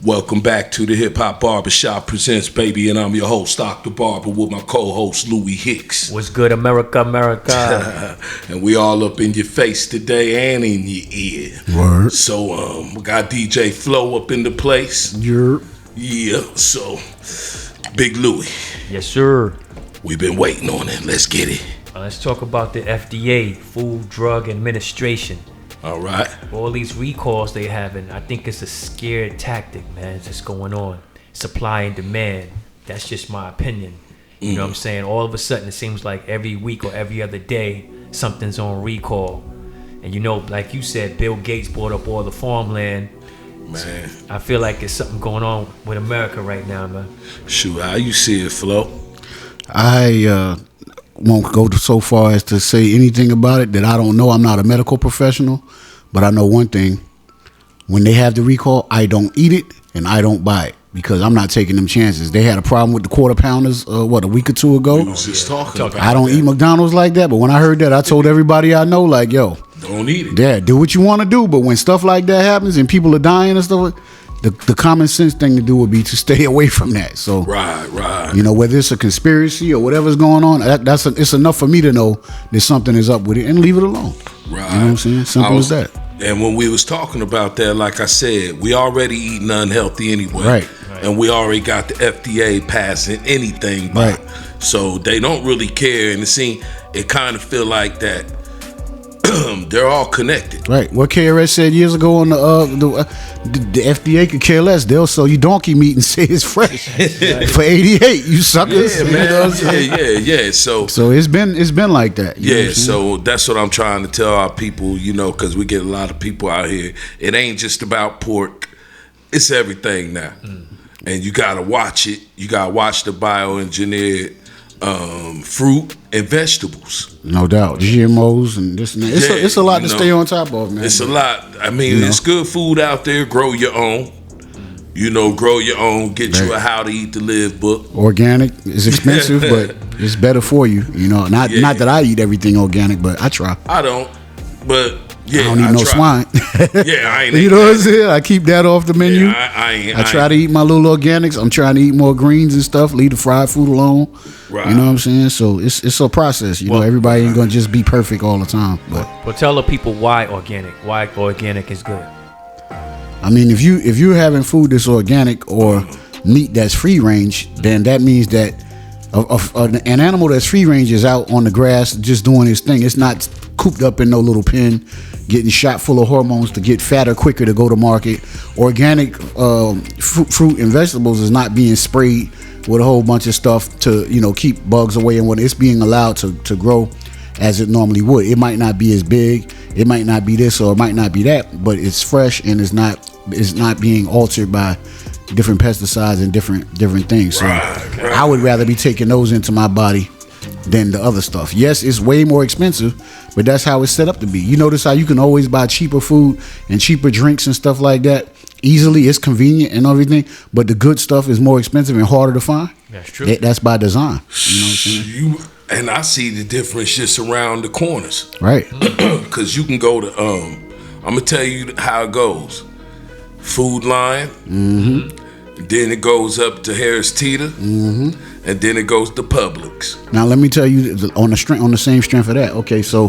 Welcome back to the Hip Hop Barbershop presents, baby, and I'm your host, Dr. Barber, with my co-host, Louis Hicks. What's good, America, America? And we all up in your face today and in your ear. Word. So, we got DJ Flow up in the place. Yeah, so, Big Louis. Yes, sir. We've been waiting on it. Let's get it. Let's talk about the F.D.A, Food Drug Administration. All right. All these recalls they having, I think it's a scared tactic, man. It's just going on. Supply and demand. That's just my opinion. You know what I'm saying? All of a sudden, it seems like every week or every other day, something's on recall. And you know, like you said, Bill Gates bought up all the farmland. Man. So I feel like there's something going on with America right now, man. Shoot, how you see it, Flo? I won't go so far as to say anything about it that I don't know. I'm not a medical professional, but I know one thing. When they have the recall, I don't eat it and I don't buy it because I'm not taking them chances. They had a problem with the quarter pounders, a week or two ago? We was just talking about I don't eat McDonald's like that, but when I heard that, I told everybody I know, like, yo, don't eat it. Yeah, do what you want to do, but when stuff like that happens and people are dying and stuff, the common sense thing to do would be to stay away from that. So, Right. you know, whether it's a conspiracy or whatever's going on, it's enough for me to know that something is up with it and leave it alone. Right. You know what I'm saying? Simple as that. And when we was talking about that, like I said, we already eating unhealthy anyway. Right. And we already got the F.D.A. passing anything by. Right. So they don't really care. And it kind of feel like that they're all connected. Right. What KRS said years ago on the F.D.A. could care less. They'll sell you donkey meat and say it's fresh for 88. You suckers. Yeah, man. You know what I'm saying? Yeah. So it's been like that. You know what I'm so that's what I'm trying to tell our people, you know, because we get a lot of people out here. It ain't just about pork. It's everything now. And you got to watch it. You got to watch the bioengineered fruit and vegetables. No doubt. GMOs and this and that. It's a lot to stay on top of, man. It's a lot. I mean, it's good food out there. Grow your own. You know, grow your own. Get you a How to Eat to Live book. Organic is expensive, but it's better for you. You know, not that I eat everything organic, but I try. I don't. But yeah, I don't eat no swine. Yeah, I ain't. You know what I'm saying? I keep that off the menu. Yeah, I try to eat my little organics. I'm trying to eat more greens and stuff. Leave the fried food alone. Right. You know what I'm saying? So it's a process. You know, everybody ain't gonna just be perfect all the time. But tell the people why organic is good. I mean, if you're having food that's organic or meat that's free range, then that means that an animal that's free range is out on the grass just doing his thing. It's not cooped up in no little pen, getting shot full of hormones to get fatter quicker to go to market. Organic fruit and vegetables is not being sprayed with a whole bunch of stuff to, you know, keep bugs away, and when it's being allowed to grow as it normally would. It might not be as big, it might not be this or it might not be that, but it's fresh and it's not being altered by different pesticides and different things. So I would rather be taking those into my body than the other stuff. Yes, it's way more expensive, but that's how it's set up to be. You notice how you can always buy cheaper food and cheaper drinks and stuff like that easily. It's convenient and everything, but the good stuff is more expensive and harder to find. That's true. That's by design. You know what I'm saying? And I see the difference just around the corners. Right. Because you can go to, I'm going to tell you how it goes. Food Line. Then it goes up to Harris Teeter. And then it goes to Publix. Now, let me tell you, on the same strength of that, okay, so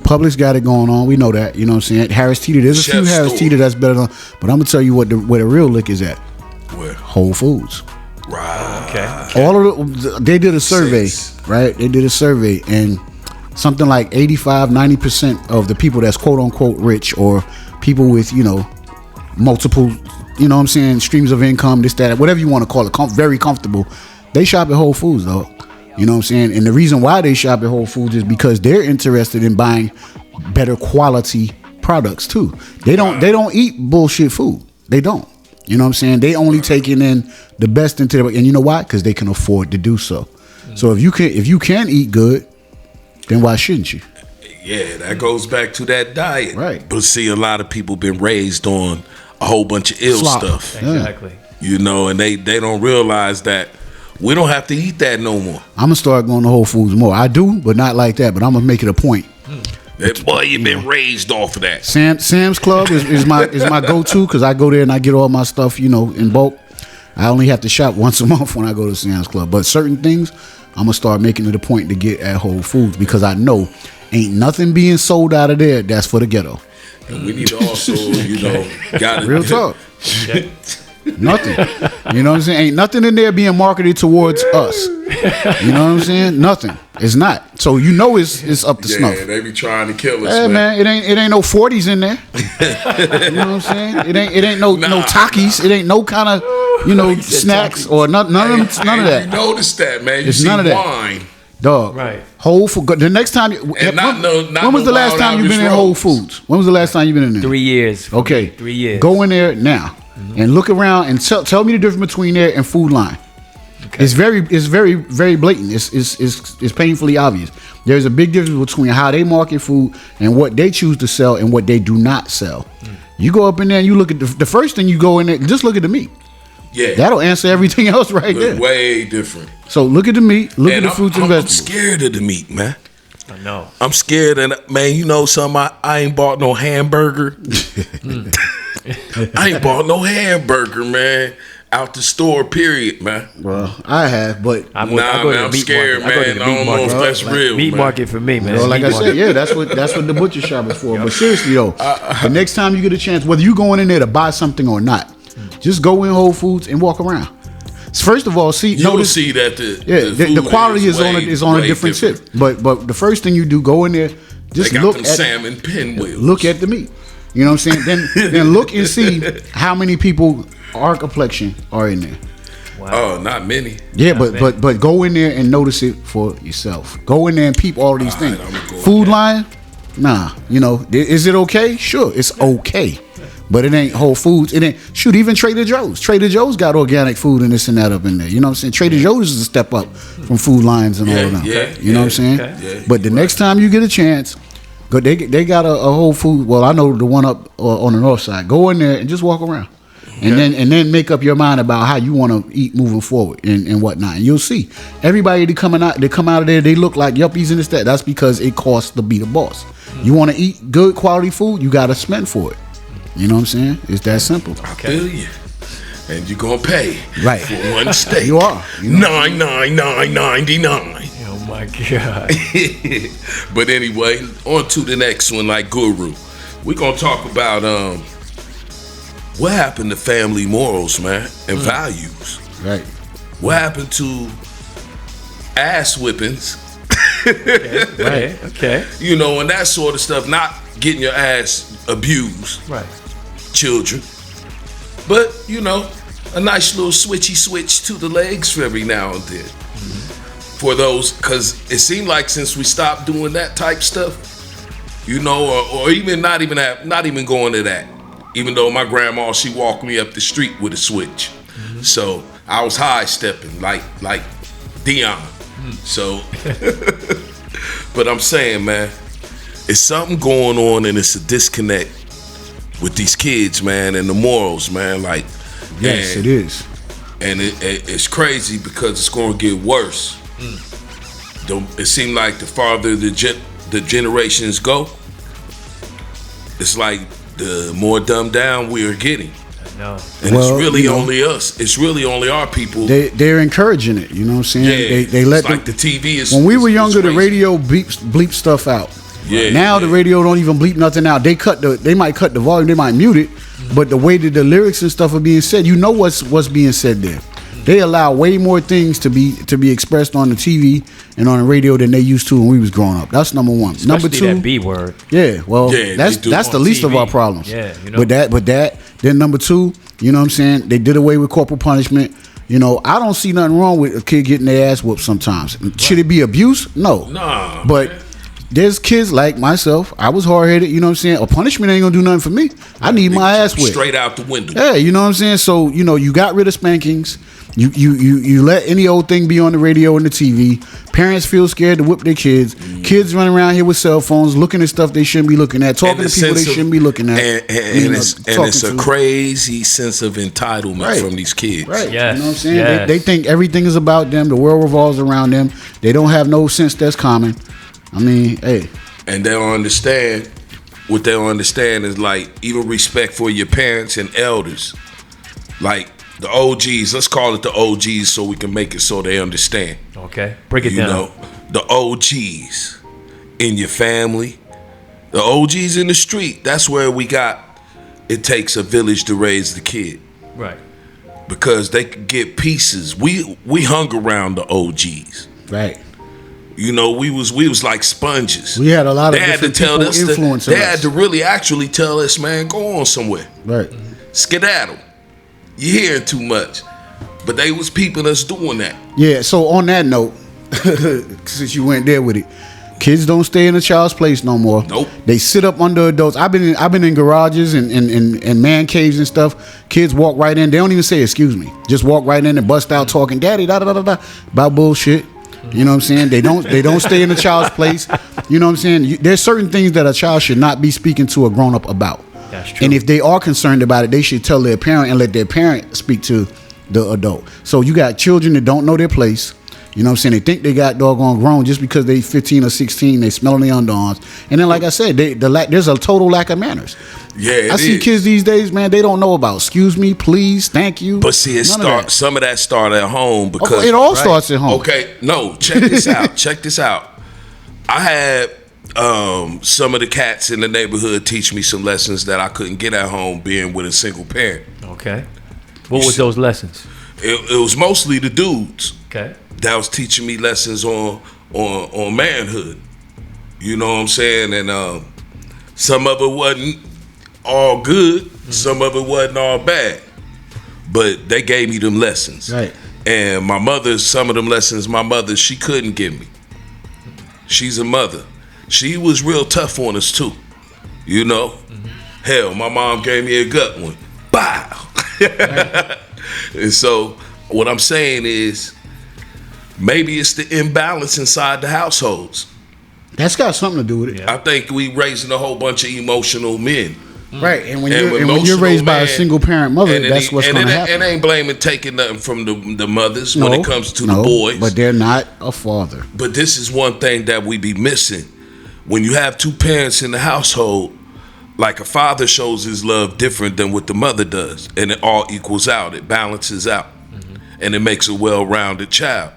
Publix got it going on. We know that. You know what I'm saying? Harris Teeter, there's a few Harris Teeter that's better than, but I'm going to tell you where the real lick is at. Where? Whole Foods. Right. Okay. All of they did a survey, right? They did a survey, and something like 85-90% of the people that's quote unquote rich, or people with, you know, multiple, you know what I'm saying, streams of income, this, that, whatever you want to call it, very comfortable, they shop at Whole Foods, though. You know what I'm saying? And the reason why they shop at Whole Foods is because they're interested in buying better quality products too. They don't eat bullshit food. They don't. You know what I'm saying? They only taking in the best into their, and you know why? Because they can afford to do so. So if you can eat good, then why shouldn't you? Yeah, that goes back to that diet. Right. But see, a lot of people been raised on a whole bunch of ill stuff. Exactly. You know, and they don't realize that we don't have to eat that no more. I'm gonna start going to Whole Foods more. I do, but not like that. But I'm gonna make it a point That boy, you been raised off of that. Sam's Club is my go-to because I go there and I get all my stuff, in bulk. I only have to shop once a month when I go to Sam's Club. But certain things, I'm gonna start making it a point to get at Whole Foods because I know ain't nothing being sold out of there that's for the ghetto. And we need to also, got real talk. Nothing. You know what I'm saying? Ain't nothing in there being marketed towards us. You know what I'm saying? Nothing. It's not. So it's up to snuff. Yeah, they be trying to kill us. Yeah, man. It ain't no 40s in there. You know what I'm saying? It ain't no Takis. It ain't no kind of snacks or none of that. You noticed that, man. It's none of that. Wine. Dog. Right. Whole Food. The next time when was the last time you've been in Whole Foods? When was the last time you've been in there? 3 years. Okay. 3 years. Go in there now and look around and tell me the difference between there and Food Line. Okay. It's very very blatant. It's painfully obvious. There's a big difference between how they market food and what they choose to sell and what they do not sell. You go up in there and you look at the first thing you go in there, just look at the meat. Yeah, that'll answer everything else right there. Way different. So look at the meat, look at the fruits and vegetables. I'm scared of the meat, man. I know. I'm scared, and man, something. I ain't bought no hamburger. I ain't bought no hamburger, man. Out the store, period, man. Well, I have, but I'm scared, man. I don't know if that's real. Meat market for me, man. Well, like I said, yeah, that's what the butcher shop is for. But seriously though, the next time you get a chance, whether you going in there to buy something or not, just go in Whole Foods and walk around. First of all, you'll see that the quality is on a different tip. But the first thing you do, go in there, just look at salmon pinwheels. Look at the meat. You know what I'm saying? Then look and see how many people our complexion are in there. Wow. Oh, not many. Yeah, but go in there and notice it for yourself. Go in there and peep all these things. Food Line, nah. Is it okay? Sure, it's okay. But it ain't Whole Foods. It ain't even Trader Joe's. Trader Joe's got organic food and this and that up in there. You know what I'm saying? Trader Joe's is a step up from Food Lines and all of them. You know what I'm saying? Yeah, but the next time you get a chance, go. They got a Whole Food. Well, I know the one up on the north side. Go in there and just walk around, and then make up your mind about how you want to eat moving forward and whatnot. And you'll see everybody they come out of there. They look like yuppies and this that. That's because it costs to be the boss. You want to eat good quality food, you got to spend for it. You know what I'm saying? It's that simple. I feel you. And you're gonna pay for one steak. You are. $9.99. Oh my God. But anyway, on to the next one, like Guru. We're gonna talk about what happened to family morals, man, and values. Right. What happened to ass whippings? Right. Okay. And that sort of stuff. Not getting your ass abused. Right. Children, but a nice little switch to the legs for every now and then. For those, because it seemed like since we stopped doing that type stuff, or even not even going to that. Even though my grandma, she walked me up the street with a switch, so I was high stepping like Dion. So, but I'm saying, man, it's something going on, and it's a disconnect with these kids, man, and the morals, man. Like, yes, it is, and it's crazy because it's going to get worse. It seems like the farther the generations go, it's like the more dumbed down we are getting. No. And it's really only us. It's really only our people. They're encouraging it. You know what I'm saying? Yeah, they let like the TV is. When we were younger, the radio bleep stuff out. Yeah. Now the radio don't even bleep nothing out. They might cut the volume. They might mute it. But the way that the lyrics and stuff are being said, what's being said there. They allow way more things to be expressed on the TV and on the radio than they used to when we was growing up. That's number one. Especially number two, that B word. Yeah, well, that's the least TV. of our problems. Yeah, But that. Then number two, you know what I'm saying? They did away with corporal punishment. I don't see nothing wrong with a kid getting their ass whooped sometimes. Right. Should it be abuse? No. Nah. But there's kids like myself. I was hard-headed, you know what I'm saying? A punishment ain't gonna do nothing for me. I need my ass whipped. Straight out the window. Yeah, you know what I'm saying? So, you got rid of spankings. You let any old thing be on the radio and the TV. Parents feel scared to whip their kids. Kids run around here with cell phones, looking at stuff they shouldn't be looking at, talking to people they shouldn't be looking at. And it's a crazy sense of entitlement from these kids. Right. Yes. You know what I'm saying? Yes. They think everything is about them. The world revolves around them. They don't have no sense that's common. I mean, hey, and they'll understand. What they'll understand is like even respect for your parents and elders, like the OGs. Let's call it the OGs so we can make it so they understand. Okay, break it down. You know, the OGs in your family, the OGs in the street. That's where we got. It takes a village to raise the kid, Right. because they could get pieces. We hung around the OGs. Right. You know, we was like sponges. We had a lot of They had to different tell people us. influencing They us. had to really actually tell us, man, go on somewhere, Right. skedaddle. You hearing too much, but they was peeping us doing that. Yeah. So on that note, since you went there with it, kids don't stay in a child's place no more. Nope. They sit up under adults. I've been in garages and man caves and stuff. Kids walk right in. They don't even say excuse me. Just walk right in and bust out talking, daddy, da da da da, about bullshit. You know what I'm saying? They don't stay in the child's place. You know what I'm saying? There's certain things that a child should not be speaking to a grown up about. That's true. And if they are concerned about it, they should tell their parent and let their parent speak to the adult. So you got children that don't know their place. You know what I'm saying? They think they got doggone grown just because they 15 or 16. They smelling the underarms. And then, like I said, there's a total lack of manners. Yeah, I see kids these days, man, they don't know about excuse me, please, thank you. But see, some of that start at home because it all starts at home. Okay, no, check this out. Check this out. I had some of the cats in the neighborhood teach me some lessons that I couldn't get at home being with a single parent. Okay. What was those lessons? It was mostly the dudes Okay. that was teaching me lessons on manhood. You know what I'm saying? And some of it wasn't all good, some of it wasn't all bad. But they gave me them lessons. Right. And my mother, some of them lessons, my mother, she couldn't give me. She's a mother. She was real tough on us too. You know? Hell, my mom gave me a gut one. Bow. And so what I'm saying is maybe it's the imbalance inside the households. That's got something to do with it. Yeah. I think we raising a whole bunch of emotional men. Right. And when And you're emotional raised by a man, single parent mother, that's what's going to happen. And ain't blaming taking nothing from the mothers when it comes to the boys. But they're not a father. But this is one thing that we be missing. When you have two parents in the household, like a father shows his love different than what the mother does. And it all equals out. It balances out. And it makes a well-rounded child.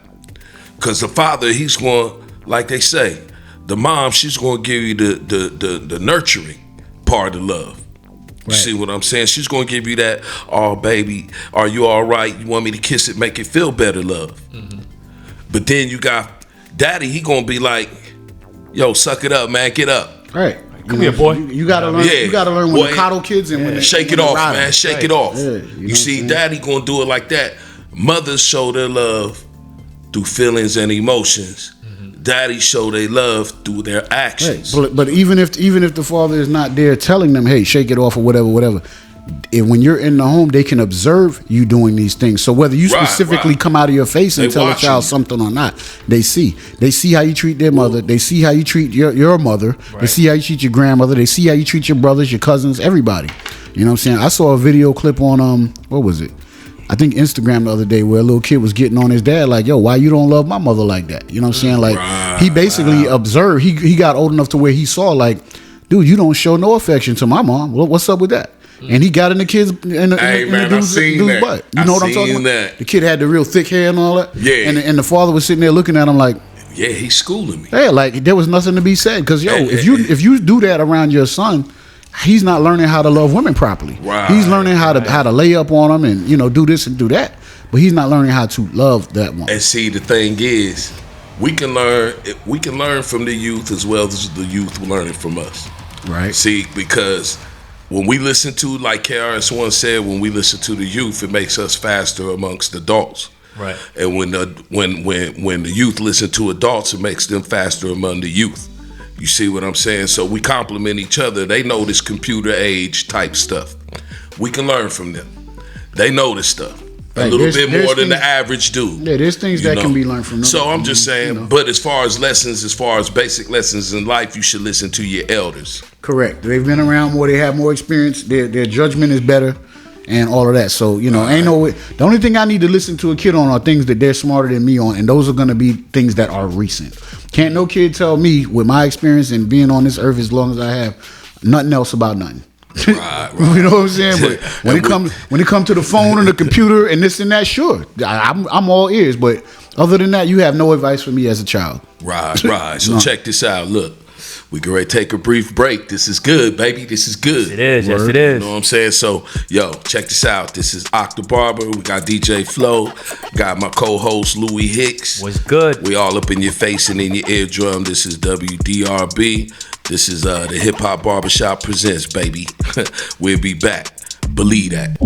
Because the father, he's going, like they say, the mom, she's going to give you the nurturing part of love. You Right. see what I'm saying? She's going to give you that, oh, baby, are you all right? You want me to kiss it, make it feel better, love. But then you got daddy, he going to be like, yo, suck it up, man, get up. Right. Come here, boy. You got to learn. Yeah. You got to learn when Boy, to coddle kids and when to Shake when it to off, ride man, them. shake Right. it off. Yeah, you know you what see, I'm saying? daddy going to do it like that. Mothers show their love through feelings and emotions. Daddy show their love through their Right. actions. But even if the father is not there telling them, hey, shake it off or whatever. When you're in the home, they can observe you doing these things. So whether you Right, specifically right. come out of your face and They tell a watching child you. something or not, they see how you treat their mother. They see how you treat your mother. They Right. see how you treat your grandmother. They see how you treat your brothers, your cousins, everybody. You know what I'm saying? I saw a video clip on what was it? I think Instagram the other day where a little kid was getting on his dad like, yo, why you don't love my mother like that? You know what I'm saying? Like he basically observed. He got old enough to where he saw like, dude, you don't show no affection to my mom. What's up with that? And he got in the kid's in the Hey, man, I dude's seen that. butt. You I know what I'm talking seen about? that. The kid had the real thick hair and all that. Yeah. And the father was sitting there looking at him like, Yeah, he's schooling me. hey, like there was nothing to be said. Because if you do that around your son, he's not learning how to love women properly. Right. He's learning how to lay up on them and do this and do that. But he's not learning how to love that woman. And see, the thing is, we can learn from the youth as well as the youth learning from us. Right. See, because when we listen to, like KRS One said, when we listen to the youth, it makes us faster amongst adults. Right. And when the youth listen to adults, it makes them faster among the youth. You see what I'm saying? So we complement each other. They know this computer age type stuff. We can learn from them. They know this stuff. A Right, little there's bit more than things- the average dude. Yeah, there's things You that know? can be learned from them. So I'm just saying, You know. but as far as basic lessons in life, you should listen to your elders. Correct. They've been around more. They have more experience. Their judgment is better. and all of that. So, you know, ain't no way. The only thing I need to listen to a kid on are things that they're smarter than me on, and those are going to be things that are recent. Can't no kid tell me, with my experience and being on this earth as long as I have, nothing else about nothing. Right. You know what I'm saying? But when it comes to the phone and the computer and this and that, sure, I'm all ears. But other than that, you have no advice for me as a child. Right. So check this out. Look, we can take a brief break. This is good, baby. This is good. It is. Yes, it is. You know what I'm saying? So, yo, check this out. This is Ock-the-Barber. We got DJ Flo. Got my co-host Louis Hicks. What's good? We all up in your face and in your eardrum. This is WDRB. This is the Hip Hop Barbershop presents, baby. We'll be back. Believe that.